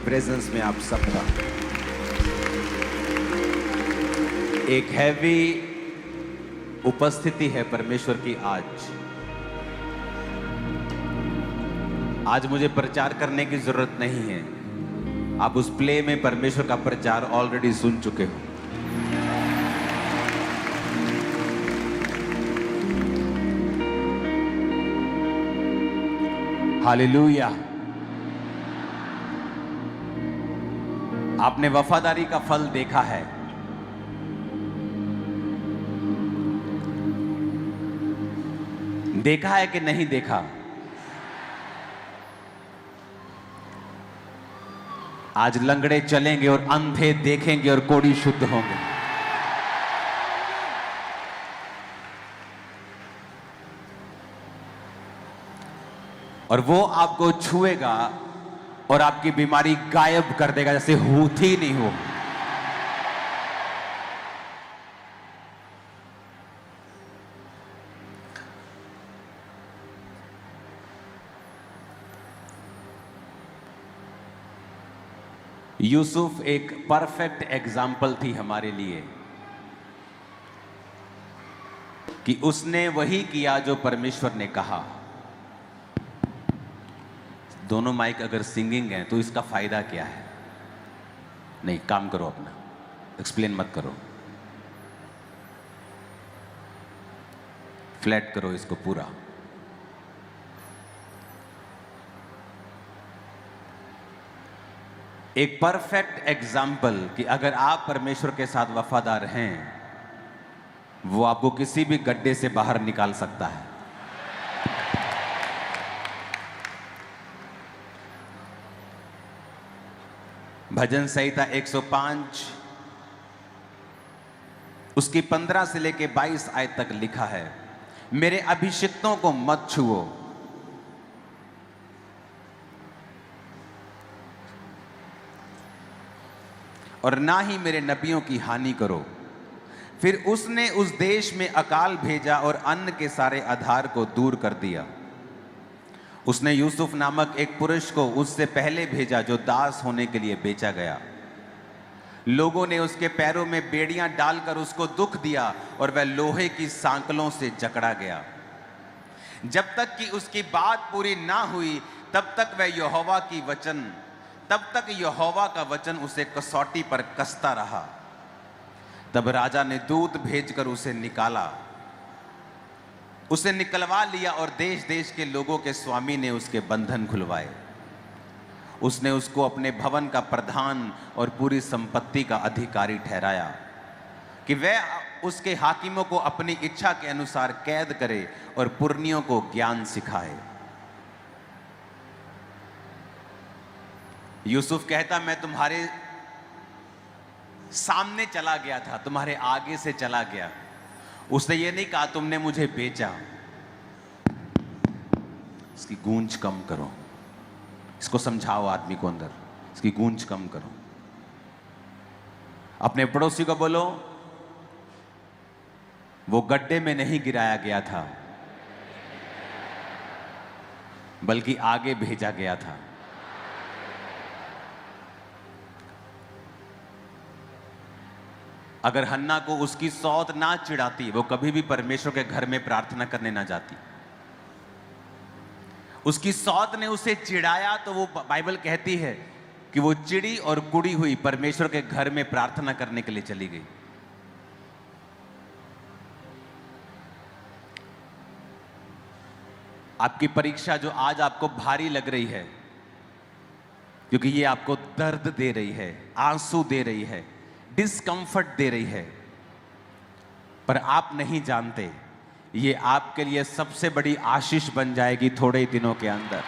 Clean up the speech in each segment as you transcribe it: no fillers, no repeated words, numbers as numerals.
Presence में आप सबका एक हैवी उपस्थिति है परमेश्वर की। आज मुझे प्रचार करने की जरूरत नहीं है। आप उस प्ले में परमेश्वर का प्रचार ऑलरेडी सुन चुके हो। हालेलुया। आपने वफादारी का फल देखा है। देखा है कि नहीं देखा? आज लंगड़े चलेंगे और अंधे देखेंगे और कोढ़ी शुद्ध होंगे। और वो आपको छुएगा और आपकी बीमारी गायब कर देगा, जैसे होती नहीं हो। यूसुफ एक परफेक्ट एग्जाम्पल थी हमारे लिए कि उसने वही किया जो परमेश्वर ने कहा। दोनों माइक अगर सिंगिंग है तो इसका फायदा क्या है? नहीं, काम करो अपना, एक्सप्लेन मत करो, फ्लैट करो इसको पूरा। एक परफेक्ट एग्जाम्पल कि अगर आप परमेश्वर के साथ वफादार हैं, वो आपको किसी भी गड्ढे से बाहर निकाल सकता है। भजन संहिता 105 उसकी 15 से लेके 22 आयत तक लिखा है, मेरे अभिषिक्तों को मत छुओ, और ना ही मेरे नबियों की हानि करो। फिर उसने उस देश में अकाल भेजा और अन्न के सारे आधार को दूर कर दिया। उसने यूसुफ नामक एक पुरुष को उससे पहले भेजा जो दास होने के लिए बेचा गया। लोगों ने उसके पैरों में बेड़ियां डालकर उसको दुख दिया और वह लोहे की सांकलों से जकड़ा गया। जब तक कि उसकी बात पूरी ना हुई तब तक यहोवा का वचन उसे कसौटी पर कसता रहा। तब राजा ने दूत भेजकर उसे निकलवा लिया और देश देश के लोगों के स्वामी ने उसके बंधन खुलवाए। उसने उसको अपने भवन का प्रधान और पूरी संपत्ति का अधिकारी ठहराया कि वह उसके हाकिमों को अपनी इच्छा के अनुसार कैद करे और पुरनियों को ज्ञान सिखाए। यूसुफ कहता, मैं तुम्हारे सामने चला गया था, तुम्हारे आगे से चला गया। उसने ये नहीं कहा तुमने मुझे बेचा। इसकी गूंज कम करो, इसको समझाओ आदमी को अंदर, इसकी गूंज कम करो। अपने पड़ोसी को बोलो, वो गड्ढे में नहीं गिराया गया था, बल्कि आगे भेजा गया था। अगर हन्ना को उसकी सौत ना चिढ़ाती, वो कभी भी परमेश्वर के घर में प्रार्थना करने ना जाती। उसकी सौत ने उसे चिढ़ाया तो वो बाइबल कहती है कि वो चिड़ी और कुड़ी हुई परमेश्वर के घर में प्रार्थना करने के लिए चली गई। आपकी परीक्षा जो आज आपको भारी लग रही है, क्योंकि ये आपको दर्द दे रही है, आंसू दे रही है, डिस्कंफर्ट दे रही है, पर आप नहीं जानते ये आपके लिए सबसे बड़ी आशीष बन जाएगी थोड़े ही दिनों के अंदर।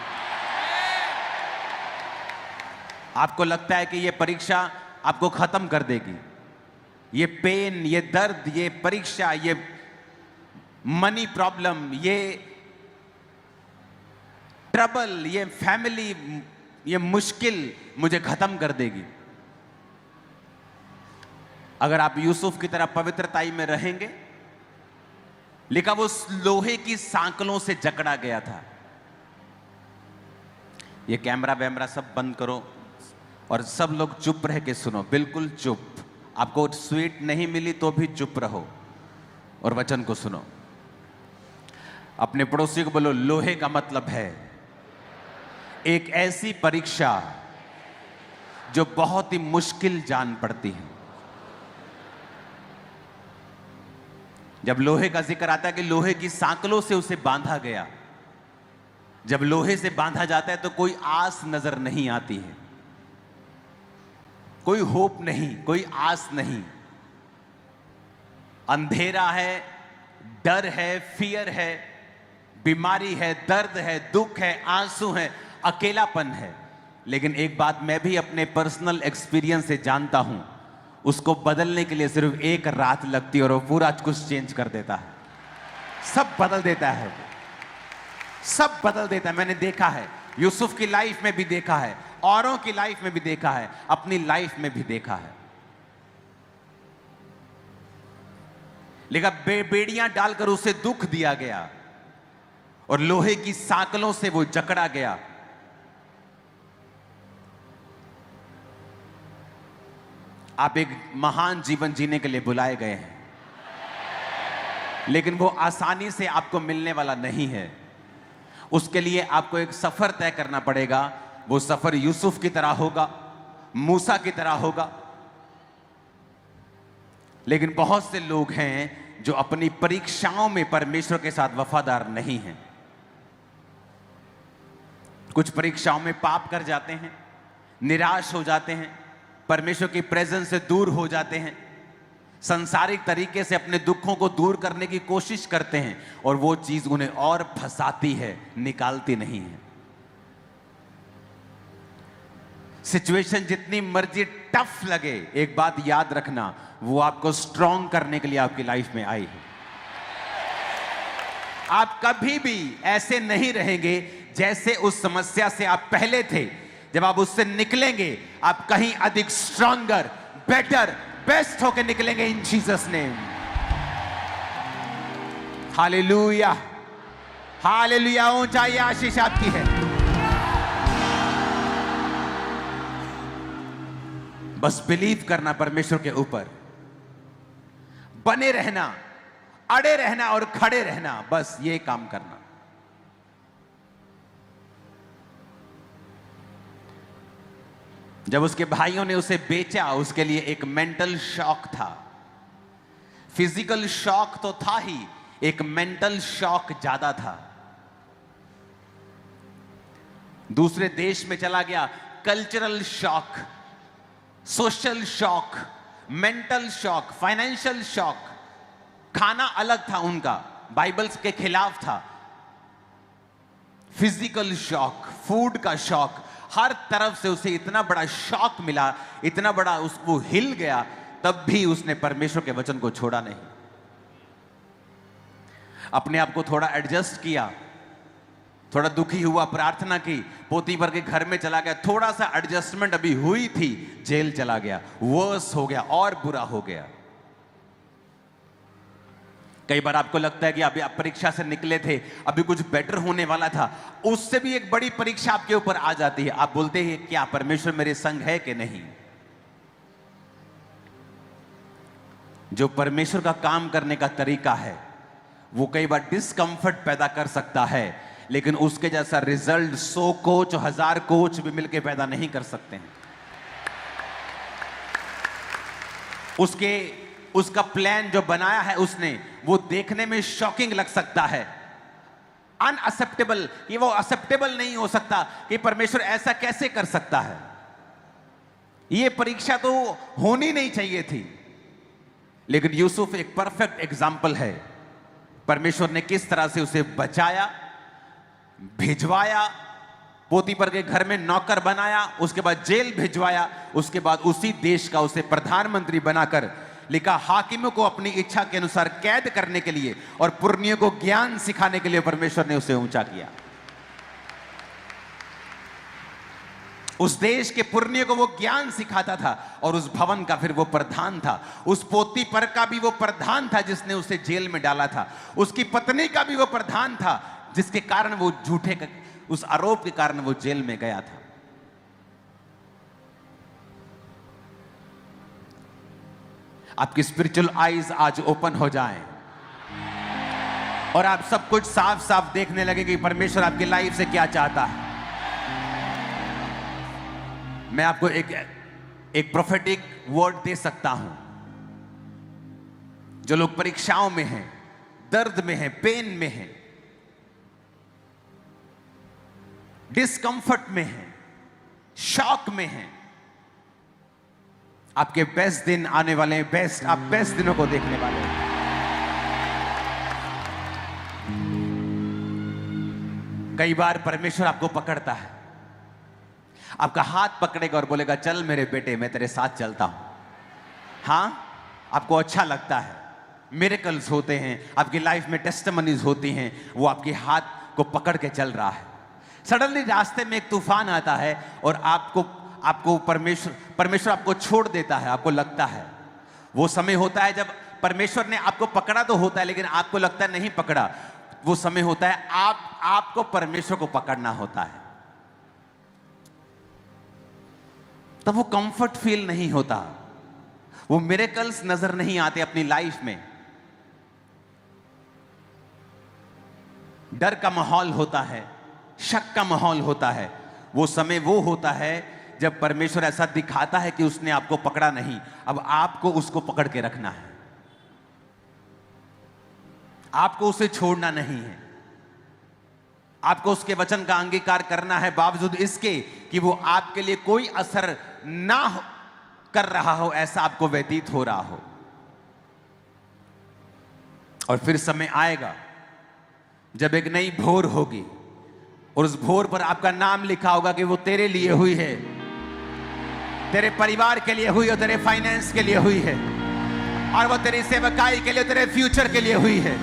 आपको लगता है कि ये परीक्षा आपको खत्म कर देगी। ये पेन, ये दर्द, ये परीक्षा, ये मनी प्रॉब्लम, ये ट्रबल, ये फैमिली, ये मुश्किल मुझे खत्म कर देगी। अगर आप यूसुफ की तरह पवित्रताई में रहेंगे, लिखा वो लोहे की सांकलों से जकड़ा गया था। ये कैमरा वैमरा सब बंद करो, और सब लोग चुप रह के सुनो, बिल्कुल चुप। आपको स्वीट नहीं मिली तो भी चुप रहो और वचन को सुनो। अपने पड़ोसी को बोलो, लोहे का मतलब है एक ऐसी परीक्षा जो बहुत ही मुश्किल जान पड़ती है। जब लोहे का जिक्र आता है कि लोहे की सांकलों से उसे बांधा गया, जब लोहे से बांधा जाता है तो कोई आस नजर नहीं आती है, कोई होप नहीं, कोई आस नहीं। अंधेरा है, डर है, फियर है, बीमारी है, दर्द है, दुख है, आंसू है, अकेलापन है। लेकिन एक बात मैं भी अपने पर्सनल एक्सपीरियंस से जानता हूं, उसको बदलने के लिए सिर्फ एक रात लगती है और वो पूरा कुछ चेंज कर देता है, सब बदल देता है, सब बदल देता है। मैंने देखा है, यूसुफ की लाइफ में भी देखा है, औरों की लाइफ में भी देखा है, अपनी लाइफ में भी देखा है। लेकिन बेड़ियां डालकर उसे दुख दिया गया और लोहे की सांकलों से वो जकड़ा गया। आप एक महान जीवन जीने के लिए बुलाए गए हैं, लेकिन वो आसानी से आपको मिलने वाला नहीं है। उसके लिए आपको एक सफर तय करना पड़ेगा। वो सफर यूसुफ की तरह होगा, मूसा की तरह होगा। लेकिन बहुत से लोग हैं जो अपनी परीक्षाओं में परमेश्वर के साथ वफादार नहीं हैं। कुछ परीक्षाओं में पाप कर जाते हैं, निराश हो जाते हैं, परमेश्वर की प्रेजेंस से दूर हो जाते हैं, सांसारिक तरीके से अपने दुखों को दूर करने की कोशिश करते हैं और वो चीज उन्हें और फंसाती है, निकालती नहीं है। सिचुएशन जितनी मर्जी टफ लगे, एक बात याद रखना, वो आपको स्ट्रॉन्ग करने के लिए आपकी लाइफ में आई है। आप कभी भी ऐसे नहीं रहेंगे जैसे उस समस्या से आप पहले थे। जब आप उससे निकलेंगे, आप कहीं अधिक स्ट्रॉन्गर, बेटर, बेस्ट होकर निकलेंगे इन जीसस नेम। Hallelujah, hallelujah. ऊंचाई आशीष आपकी है। बस बिलीव करना परमेश्वर के ऊपर, बने रहना, अड़े रहना और खड़े रहना, बस ये काम करना। जब उसके भाइयों ने उसे बेचा, उसके लिए एक मेंटल शॉक था। फिजिकल शॉक तो था ही, एक मेंटल शॉक ज्यादा था। दूसरे देश में चला गया, cultural shock, social shock, mental shock, financial shock. खाना अलग था उनका, बाइबल के खिलाफ था। फिजिकल शॉक, फूड का शॉक, हर तरफ से उसे इतना बड़ा शॉक मिला, इतना बड़ा वो हिल गया, तब भी उसने परमेश्वर के वचन को छोड़ा नहीं। अपने आप को थोड़ा एडजस्ट किया, थोड़ा दुखी हुआ, प्रार्थना की, पोतीफर के घर में चला गया, थोड़ा सा एडजस्टमेंट अभी हुई थी, जेल चला गया, वर्स हो गया और बुरा हो गया। कई बार आपको लगता है कि अभी आप परीक्षा से निकले थे, अभी कुछ बेटर होने वाला था, उससे भी एक बड़ी परीक्षा आपके ऊपर आ जाती है। आप बोलते हैं, क्या परमेश्वर मेरे संग है कि नहीं? जो परमेश्वर का काम करने का तरीका है, वो कई बार डिस्कंफर्ट पैदा कर सकता है, लेकिन उसके जैसा रिजल्ट 100 कोच, 1000 कोच भी मिलकर पैदा नहीं कर सकते हैं। उसका प्लान जो बनाया है उसने, वो देखने में शॉकिंग लग सकता है, अनअक्सेप्टेबल, ये वो एक्सेप्टेबल नहीं हो सकता कि परमेश्वर ऐसा कैसे कर सकता है। ये परीक्षा तो होनी नहीं चाहिए थी। लेकिन यूसुफ एक परफेक्ट एग्जाम्पल है। परमेश्वर ने किस तरह से उसे बचाया, भिजवाया, पोतीफर के घर में नौकर बनाया, उसके बाद जेल भिजवाया, उसके बाद उसी देश का उसे प्रधानमंत्री बनाकर लिखा, हाकिमों को अपनी इच्छा के अनुसार कैद करने के लिए और पुरनियों को ज्ञान सिखाने के लिए परमेश्वर ने उसे ऊंचा किया। उस देश के पुरनियों को वो ज्ञान सिखाता था और उस भवन का फिर वो प्रधान था। उस पोतीफर का भी वो प्रधान था जिसने उसे जेल में डाला था। उसकी पत्नी का भी वो प्रधान था जिसके कारण वो उस आरोप के कारण वो जेल में गया था। आपकी स्पिरिचुअल आईज आज ओपन हो जाएं और आप सब कुछ साफ साफ देखने लगे कि परमेश्वर आपकी लाइफ से क्या चाहता है। मैं आपको एक प्रोफेटिक वर्ड दे सकता हूं। जो लोग परीक्षाओं में हैं, दर्द में हैं, पेन में हैं, डिस्कंफर्ट में हैं, शॉक में हैं, आपके बेस्ट दिन आने वाले हैं। आप बेस्ट दिनों को देखने वाले हैं। कई बार परमेश्वर आपको पकड़ता है, आपका हाथ पकड़ेगा और बोलेगा चल मेरे बेटे, मैं तेरे साथ चलता हूं। हां, आपको अच्छा लगता है, मिरेकल्स होते हैं, आपकी लाइफ में टेस्टिमनीज होती हैं, वो आपके हाथ को पकड़ के चल रहा है। सडनली रास्ते में एक तूफान आता है और आपको परमेश्वर आपको छोड़ देता है। आपको लगता है, वो समय होता है जब परमेश्वर ने आपको पकड़ा तो होता है, लेकिन आपको लगता है नहीं पकड़ा। वो समय होता है आपको परमेश्वर को पकड़ना होता है। तब वो कंफर्ट फील नहीं होता, वो मिरेकल्स नजर नहीं आते अपनी लाइफ में। डर का माहौल होता है, शक का माहौल होता है। वो समय वो होता है जब परमेश्वर ऐसा दिखाता है कि उसने आपको पकड़ा नहीं, अब आपको उसको पकड़ के रखना है, आपको उसे छोड़ना नहीं है, आपको उसके वचन का अंगीकार करना है, बावजूद इसके कि वो आपके लिए कोई असर ना कर रहा हो, ऐसा आपको व्यतीत हो रहा हो। और फिर समय आएगा जब एक नई भोर होगी और उस भोर पर आपका नाम लिखा होगा कि वो तेरे लिए हुई है, तेरे परिवार के लिए हुई है, तेरे फाइनेंस के लिए हुई है, और वो तेरी सेवकाई के लिए, तेरे फ्यूचर के लिए हुई है।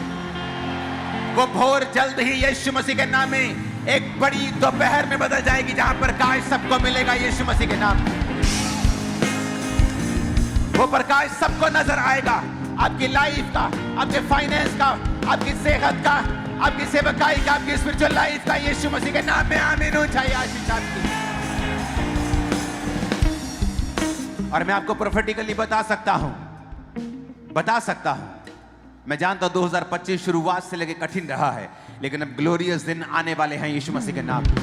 वो भोर जल्द ही यीशु मसीह के नाम में एक बड़ी दोपहर में बदल जाएगी, जहां प्रकाश सबको मिलेगा यीशु मसीह के नाम। वो प्रकाश सबको नजर आएगा, आपकी लाइफ का, आपके फाइनेंस का, आपकी सेहत का, आपकी सेवकाई का, आपकी स्पिरिचुअल लाइफ का, यीशु मसीह के नाम में आमीन हो जाए आशीष आपकी। और मैं आपको प्रोफेटिकली बता सकता हूं, मैं जानता हूं 2025 शुरुआत से लेकर कठिन रहा है, लेकिन अब ग्लोरियस दिन आने वाले हैं यीशु मसीह के नाम में।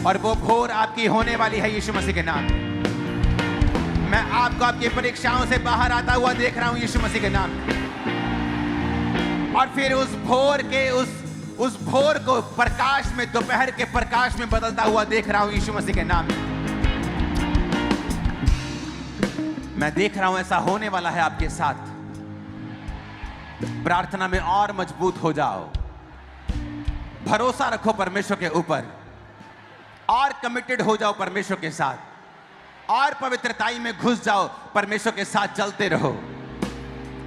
और वो भोर आपकी होने वाली है यीशु मसीह के नाम में। मैं आपको आपकी परीक्षाओं से बाहर आता हुआ देख रहा हूं यीशु मसीह के नाम में। और फिर उस भोर को प्रकाश में, दोपहर के प्रकाश में बदलता हुआ देख रहा हूं यीशु मसीह के नाम में। मैं देख रहा हूं ऐसा होने वाला है आपके साथ। प्रार्थना में और मजबूत हो जाओ, भरोसा रखो परमेश्वर के ऊपर, और कमिटेड हो जाओ परमेश्वर के साथ, और पवित्रताई में घुस जाओ, परमेश्वर के साथ चलते रहो।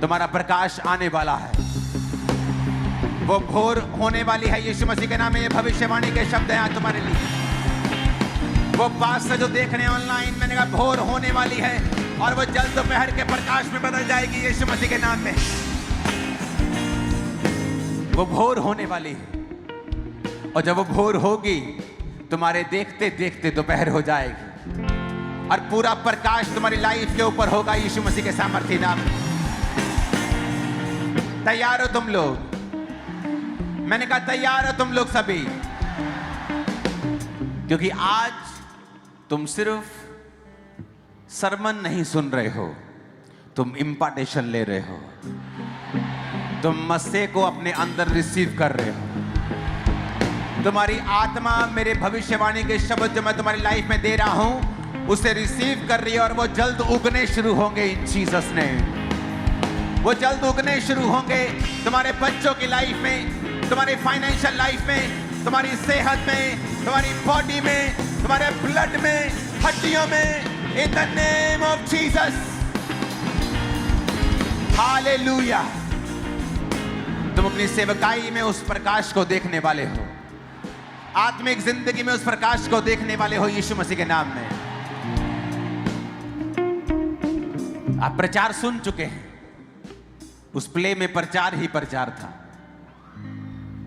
तुम्हारा प्रकाश आने वाला है, वो भोर होने वाली है यीशु मसीह के नाम में। ये भविष्यवाणी के शब्द हैं तुम्हारे लिए। वो पास से जो देख रहे हैं ऑनलाइन, मैंने कहा भोर होने वाली है और वो जल्द दोपहर के प्रकाश में बदल जाएगी यीशु मसीह के नाम में। वो भोर होने वाली है, और जब वो भोर होगी, तुम्हारे देखते देखते दोपहर हो जाएगी और पूरा प्रकाश तुम्हारी लाइफ के ऊपर होगा यीशु मसीह के सामर्थ्य नाम में। तैयार हो तुम लोग? मैंने कहा तैयार हो तुम लोग सभी? क्योंकि आज तुम सिर्फ सरमन नहीं सुन रहे हो, तुम इम्पार्टेशन ले रहे हो, तुम मसीह को अपने अंदर रिसीव कर रहे हो। तुम्हारी आत्मा मेरे भविष्यवाणी के शब्द जो मैं तुम्हारी लाइफ में दे रहा हूं, उसे रिसीव कर रही है, और वो जल्द उगने शुरू होंगे इन जीसस नेम। वो जल्द उगने शुरू होंगे तुम्हारे बच्चों की लाइफ में, तुम्हारी फाइनेंशियल लाइफ में, तुम्हारी सेहत में, तुम्हारी बॉडी में, तुम्हारे ब्लड में, हड्डियों में, in the name of Jesus. Hallelujah. तुम अपनी सेवकाई में उस प्रकाश को देखने वाले हो, आत्मिक जिंदगी में उस प्रकाश को देखने वाले हो यीशु मसीह के नाम में। आप प्रचार सुन चुके हैं, उस प्ले में प्रचार ही प्रचार था।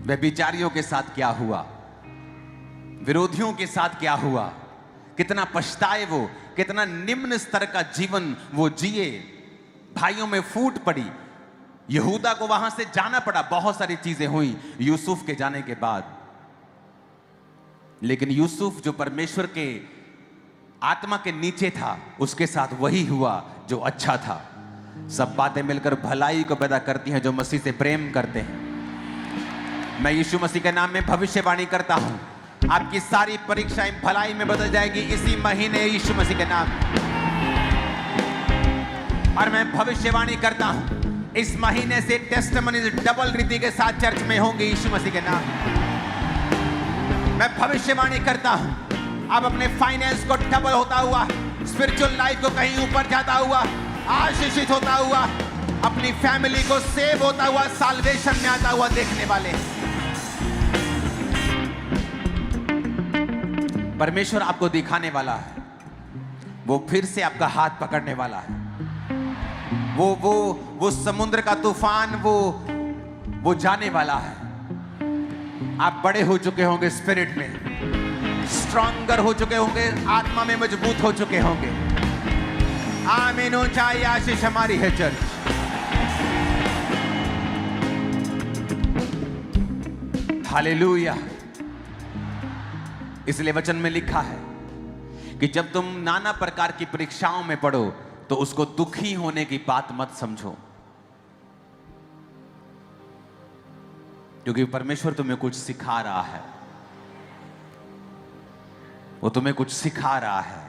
व्यभिचारियों के साथ क्या हुआ, विरोधियों के साथ क्या हुआ, कितना पछताए वो, कितना निम्न स्तर का जीवन वो जिए। भाइयों में फूट पड़ी, यहूदा को वहां से जाना पड़ा, बहुत सारी चीजें हुई यूसुफ के जाने के बाद। लेकिन यूसुफ जो परमेश्वर के आत्मा के नीचे था, उसके साथ वही हुआ जो अच्छा था। सब बातें मिलकर भलाई को पैदा करती हैं जो मसीह से प्रेम करते हैं। मैं यीशु मसीह के नाम में भविष्यवाणी करता हूं, आपकी सारी परीक्षाएं भलाई में बदल जाएगी इसी महीने यीशु मसीह के नाम। और मैं भविष्यवाणी करता हूं, इस महीने से टेस्टिमनीज डबल रीति के साथ चर्च में होंगे यीशु मसीह के नाम। मैं भविष्यवाणी करता हूं, आप अपने फाइनेंस को डबल होता हुआ, स्पिरिचुअल लाइफ को कहीं ऊपर जाता हुआ, आशीषित होता हुआ, अपनी फैमिली को सेव होता हुआ, साल्वेशन में आता हुआ देखने वाले हैं। परमेश्वर आपको दिखाने वाला है, वो फिर से आपका हाथ पकड़ने वाला है। वो समुद्र का तूफान वो जाने वाला है। आप बड़े हो चुके होंगे, स्पिरिट में स्ट्रॉन्गर हो चुके होंगे, आत्मा में मजबूत हो चुके होंगे। आमीन। ऊंचाई आशीष हमारी है चर्च। हालेलुया। इसलिए वचन में लिखा है कि जब तुम नाना प्रकार की परीक्षाओं में पड़ो तो उसको दुखी होने की बात मत समझो, क्योंकि परमेश्वर तुम्हें कुछ सिखा रहा है। वो तुम्हें कुछ सिखा रहा है।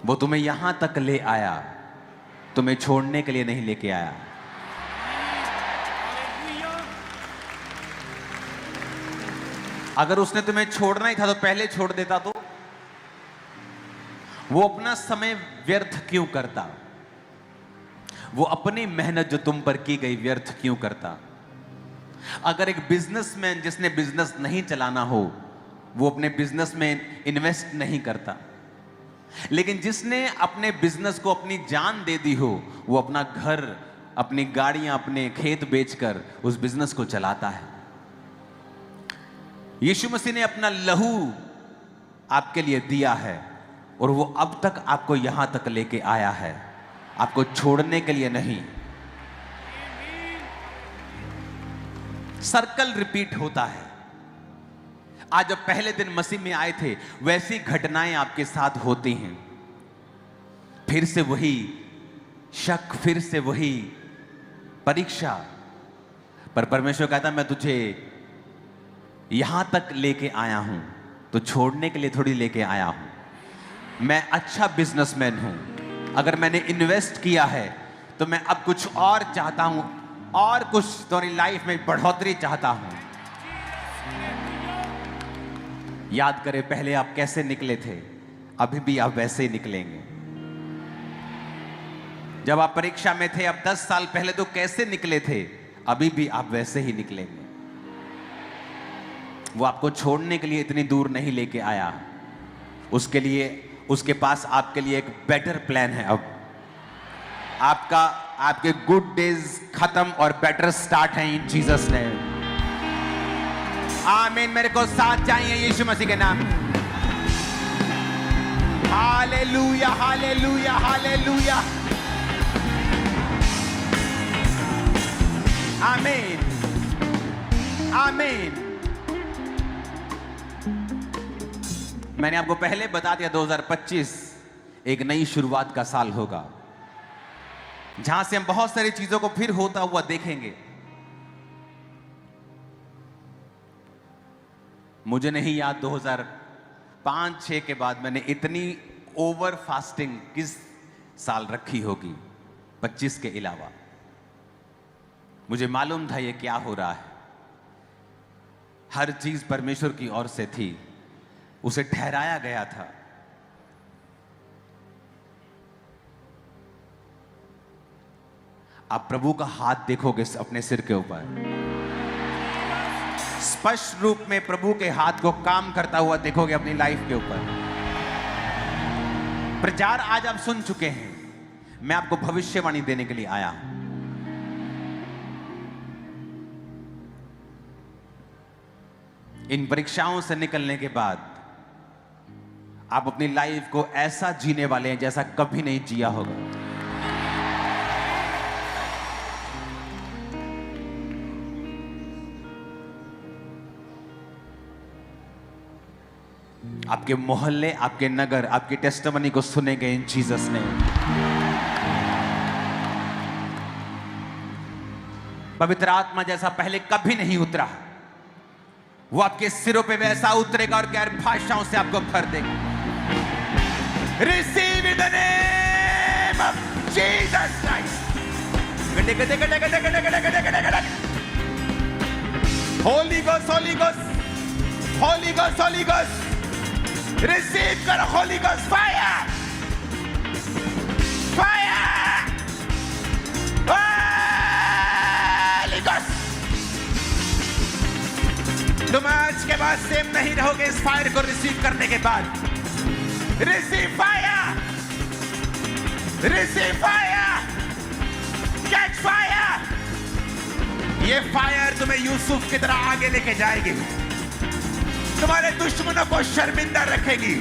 वो तुम्हें यहां तक ले आया, तुम्हें छोड़ने के लिए नहीं लेके आया। अगर उसने तुम्हें छोड़ना ही था तो पहले छोड़ देता तो वो अपना समय व्यर्थ क्यों करता? वो अपनी मेहनत जो तुम पर की गई व्यर्थ क्यों करता? अगर एक बिजनेसमैन जिसने बिजनेस नहीं चलाना हो, वो अपने बिजनेस में इन्वेस्ट नहीं करता, लेकिन जिसने अपने बिजनेस को अपनी जान दे दी हो, वो अपना घर, अपनी गाड़ियां, अपने खेत बेचकर उस बिजनेस को चलाता है। यीशु मसीह ने अपना लहू आपके लिए दिया है और वो अब तक आपको यहां तक लेके आया है, आपको छोड़ने के लिए नहीं। सर्कल रिपीट होता है। आज जब पहले दिन मसीह में आए थे, वैसी घटनाएं आपके साथ होती हैं। फिर से वही शक, फिर से वही परीक्षा। पर परमेश्वर कहता मैं तुझे यहां तक लेके आया हूं, तो छोड़ने के लिए थोड़ी लेके आया हूं। मैं अच्छा बिजनेसमैन हूं। अगर मैंने इन्वेस्ट किया है तो मैं अब कुछ और चाहता हूं, और कुछ तुम्हारी लाइफ में बढ़ोतरी चाहता हूं। याद करें पहले आप कैसे निकले थे, अभी भी आप वैसे ही निकलेंगे। जब आप परीक्षा में थे, अब 10 साल पहले तो कैसे निकले थे, अभी भी आप वैसे ही निकलेंगे। वो आपको छोड़ने के लिए इतनी दूर नहीं लेके आया। उसके लिए, उसके पास आपके लिए एक बेटर प्लान है। अब आपके गुड डेज खत्म और बेटर स्टार्ट है इन जीसस नेम। आमीन। मेरे को साथ चाहिए यीशु मसीह के नाम। Hallelujah, hallelujah, hallelujah. आमीन, आमीन। मैंने आपको पहले बता दिया 2025 एक नई शुरुआत का साल होगा, जहां से हम बहुत सारी चीजों को फिर होता हुआ देखेंगे। मुझे नहीं याद 2005-6 के बाद मैंने इतनी ओवर फास्टिंग किस साल रखी होगी 25 के अलावा। मुझे मालूम था ये क्या हो रहा है। हर चीज परमेश्वर की ओर से थी, उसे ठहराया गया था। आप प्रभु का हाथ देखोगे अपने सिर के ऊपर, स्पष्ट रूप में प्रभु के हाथ को काम करता हुआ देखोगे अपनी लाइफ के ऊपर। प्रचार आज आप सुन चुके हैं, मैं आपको भविष्यवाणी देने के लिए आया हूं। इन परीक्षाओं से निकलने के बाद आप अपनी लाइफ को ऐसा जीने वाले हैं जैसा कभी नहीं जिया होगा। आपके मोहल्ले, आपके नगर, आपकी टेस्टिमनी को सुनेंगे इन जीसस नेम। पवित्र आत्मा जैसा पहले कभी नहीं उतरा, वो आपके सिरों पे वैसा उतरेगा और गैर भाषाओं से आपको भर देगा। Receive in the name of Jesus Christ. Holy Ghost, Holy Ghost, Holy Ghost, Holy Ghost. Receive करो Holy Ghost fire, fire, Holy Ghost. तुम आज के बाद सेम नहीं रहोगे इस फायर को रिसीव करने के बाद। Receive fire, receive fire, catch fire. ये फायर तुम्हें यूसुफ की तरह आगे लेके जाएगी, तुम्हारे दुश्मनों को शर्मिंदा रखेगी,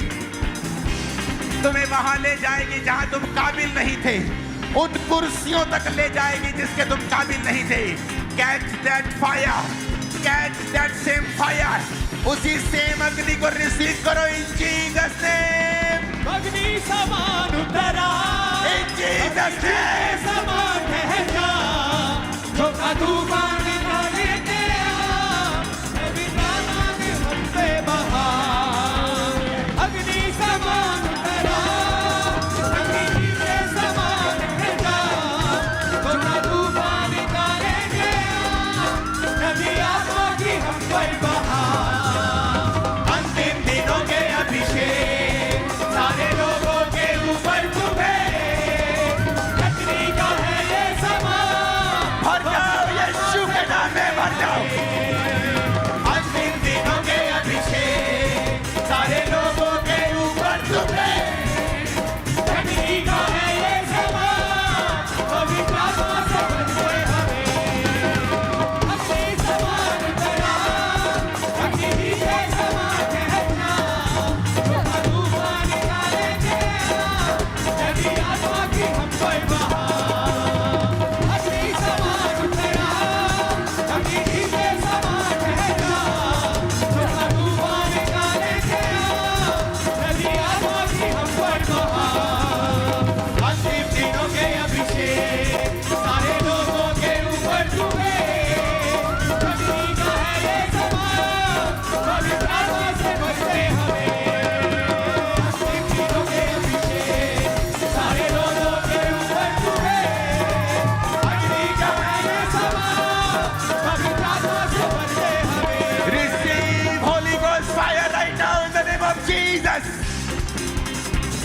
तुम्हें वहां ले जाएगी जहां तुम काबिल नहीं थे, उन कुर्सियों तक ले जाएगी जिसके तुम काबिल नहीं थे। Catch that fire, catch that same fire. उसी सेम अग्नि को रिसीव करो इन जीसस नेम। अग्नि समान उतरा, इन जीसस नेम। समान ठहरा, जो का तूफान निकाले गया, अभी नाम हम पे बहा। अग्नि समान उतरा, अग्नि के समान ठहरा, जो का तूफान निकाले गया, अभी आत्मा की हम पे बहा।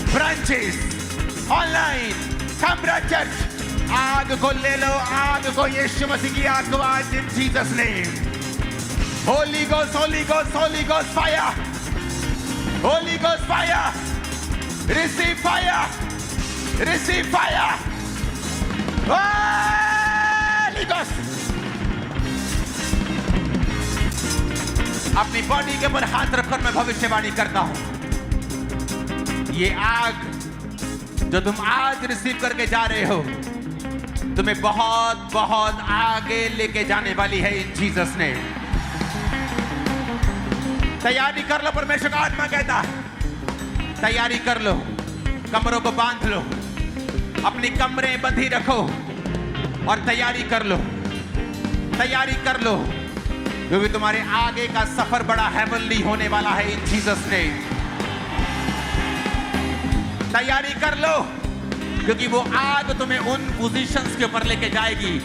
ब्रांचेस ऑनलाइन कैमरा चर्च, आग को ले लो, आग को यीशु मसीह की आग को आज इन Jesus name. Holi ghost, Holi ghost, Holi ghost fire, Holi ghost fire. Receive fire, receive fire, Holi ghost. अपनी बॉडी के ऊपर हाथ रखकर मैं भविष्यवाणी करता हूं, ये आग जो तुम आज रिसीव करके जा रहे हो तुम्हें बहुत बहुत आगे लेके जाने वाली है इन जीसस ने। तैयारी कर लो, परमेश्वर का आत्मा कहता है तैयारी कर लो, कमरों को बांध लो, अपनी कमरें बंधी रखो और तैयारी कर लो, तैयारी कर लो, क्योंकि तुम्हारे आगे का सफर बड़ा हेवनली होने वाला है इन जीसस ने। तैयारी कर लो, क्योंकि वो आग तुम्हें उन पोजीशंस के ऊपर लेके जाएगी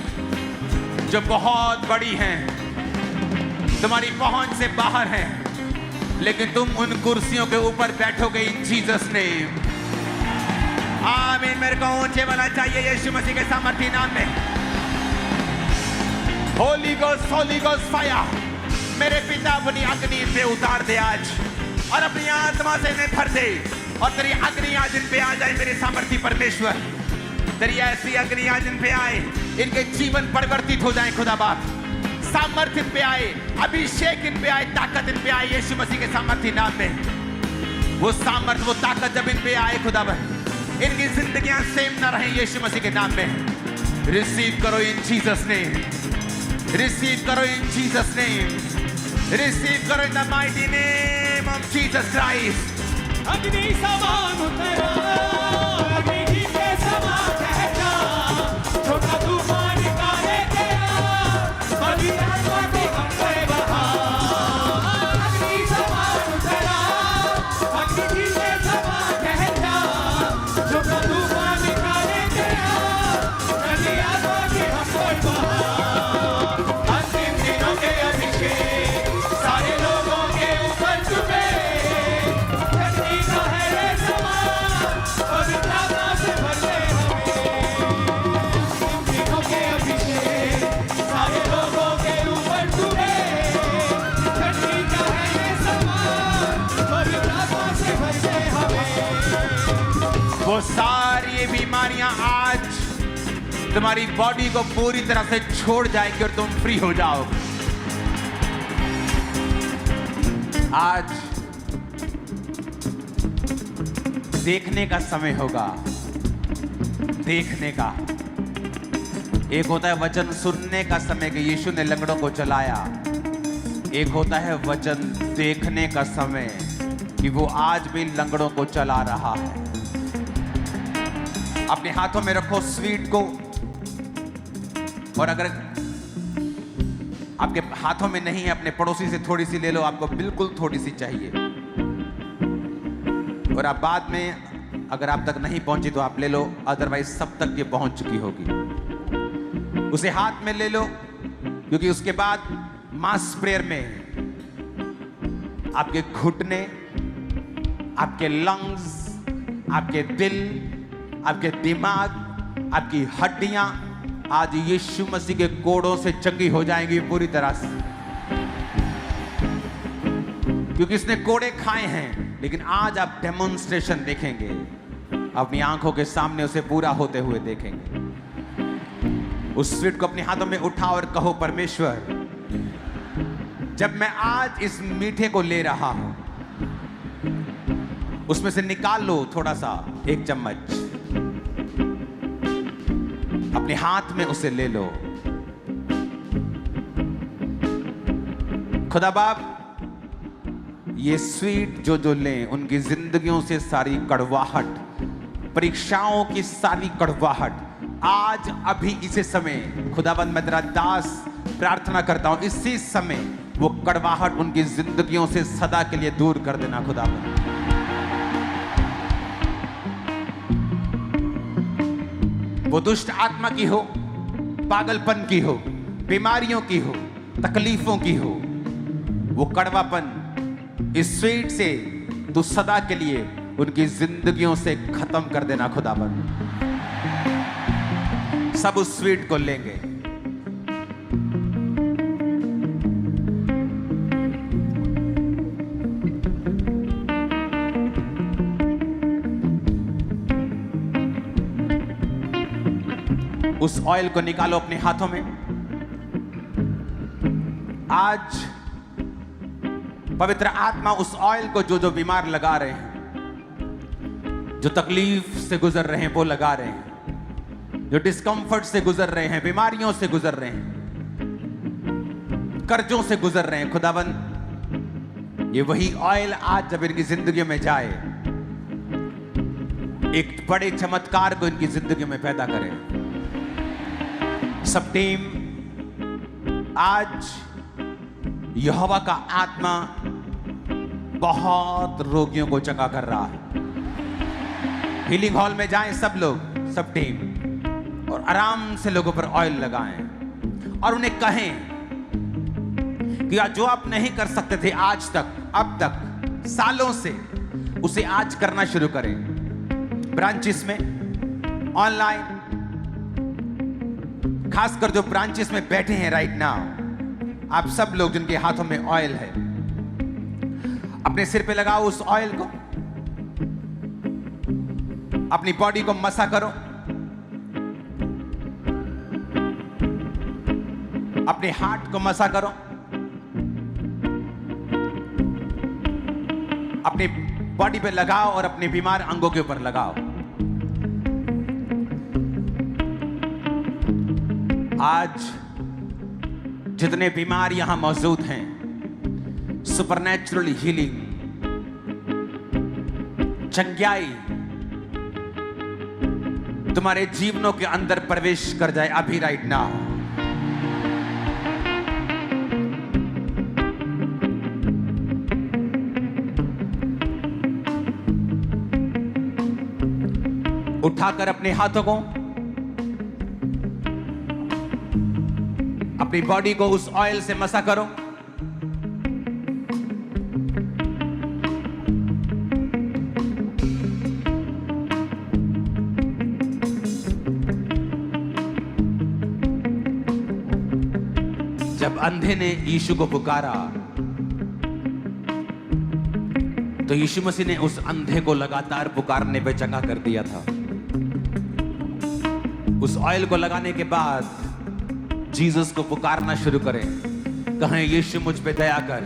जो बहुत बड़ी हैं, तुम्हारी पहुंच से बाहर हैं, लेकिन तुम उन कुर्सियों के ऊपर बैठोगे इन जीसस नेम। आमीन। मेरे को ऊंचे वाला चाहिए यीशु मसीह के सामर्थी नाम में। होली गोस्ट फायर, मेरे पिता अपनी अग्नि पे उतार दे आज और अपनी आत्मा से इन्हें भर दे और तेरी अग्नि आज इन पे आ जाए मेरे सामर्थी परमेश्वर। तेरी ऐसी अग्नि आज इन पे आए, इनके जीवन परिवर्तित हो जाए खुदा बाप। सामर्थ्य इन पे आए, अभिषेक इन पे आए, ताकत इन पे आए यीशु मसीह के सामर्थी नाम में। वो सामर्थ, वो ताकत जब इन पे आए खुदावन, इनकी जिंदगियां सेम ना रहे यीशु मसीह के नाम में। रिसीव करो इन जीसस नेम, रिसीव करो इन जीसस नेम, रिसीव करो in the mighty name of Jesus Christ. अग्नि समान उतरा, अग्नि के समान कहता, छोटा तूफान निकाले गया, पवित्र आत्मा की हम पे बहा। अग्नि समान उतरा, अग्नि के समान कहता, छोटा तूफान निकाले गया, पवित्र आत्मा की हम पे बहा। अंतिम दिनों के अभिषेक सारे लोगों के ऊपर चुके, वो सारी बीमारियां आज तुम्हारी बॉडी को पूरी तरह से छोड़ जाएगी और तुम फ्री हो जाओगे। आज देखने का समय होगा, देखने का। एक होता है वचन सुनने का समय कि यीशु ने लंगड़ों को चलाया, एक होता है वचन देखने का समय कि वो आज भी लंगड़ों को चला रहा है। अपने हाथों में रखो स्वीट को, और अगर आपके हाथों में नहीं है अपने पड़ोसी से थोड़ी सी ले लो, आपको बिल्कुल थोड़ी सी चाहिए। और आप बाद में अगर आप तक नहीं पहुंची तो आप ले लो, अदरवाइज सब तक ये पहुंच चुकी होगी। उसे हाथ में ले लो, क्योंकि उसके बाद मास प्रेयर में आपके घुटने, आपके लंग्स, आपके दिल, आपके दिमाग, आपकी हड्डियां आज यीशु मसीह के कोड़ों से चंगी हो जाएंगी पूरी तरह से, क्योंकि इसने कोड़े खाए हैं। लेकिन आज आप डेमोन्स्ट्रेशन देखेंगे, अपनी आंखों के सामने उसे पूरा होते हुए देखेंगे। उस स्वीट को अपने हाथों में उठाओ और कहो, परमेश्वर, जब मैं आज इस मीठे को ले रहा हूं, उसमें से निकाल लो थोड़ा सा, एक चम्मच अपने हाथ में उसे ले लो। खुदा बाप, ये स्वीट जो लें, उनकी जिंदगियों से सारी कड़वाहट, परीक्षाओं की सारी कड़वाहट आज अभी इसी समय, खुदाबंद मैं तेरा दास प्रार्थना करता हूं, इसी समय वो कड़वाहट उनकी जिंदगियों से सदा के लिए दूर कर देना खुदाबंद। वो दुष्ट आत्मा की हो, पागलपन की हो, बीमारियों की हो, तकलीफों की हो, वो कड़वापन इस स्वीट से तू सदा के लिए उनकी जिंदगियों से खत्म कर देना खुदाबंद। सब उस स्वीट को लेंगे। उस ऑयल को निकालो अपने हाथों में। आज पवित्र आत्मा उस ऑयल को जो बीमार लगा रहे हैं, जो तकलीफ से गुजर रहे हैं वो लगा रहे हैं, जो डिस्कंफर्ट से गुजर रहे हैं, बीमारियों से गुजर रहे हैं, कर्जों से गुजर रहे हैं, खुदाबंद ये वही ऑयल आज जब इनकी जिंदगी में जाए, एक बड़े चमत्कार को इनकी जिंदगी में पैदा करे। सब टीम, आज यहोवा का आत्मा बहुत रोगियों को चंगा कर रहा है। हीलिंग हॉल में जाएं सब लोग, सब टीम, और आराम से लोगों पर ऑयल लगाएं और उन्हें कहें कि जो आप नहीं कर सकते थे आज तक, अब तक सालों से, उसे आज करना शुरू करें। ब्रांचेस में, ऑनलाइन, खासकर जो ब्रांचेस में बैठे हैं राइट नाउ, आप सब लोग जिनके हाथों में ऑयल है, अपने सिर पे लगाओ उस ऑयल को, अपनी बॉडी को मसा करो, अपने हार्ट को मसा करो, अपने बॉडी पे लगाओ और अपने बीमार अंगों के ऊपर लगाओ। आज जितने बीमार यहां मौजूद हैं, सुपरनैचुरल हीलिंग, चंगाई तुम्हारे जीवनों के अंदर प्रवेश कर जाए अभी, राइट नाउ। उठाकर अपने हाथों को, अपनी बॉडी को उस ऑयल से मसा करो। जब अंधे ने यीशु को पुकारा तो यीशु मसीह ने उस अंधे को लगातार पुकारने पे चंगा कर दिया था। उस ऑयल को लगाने के बाद जीसस को पुकारना शुरू करें, कहें यीशु मुझ पे दया कर,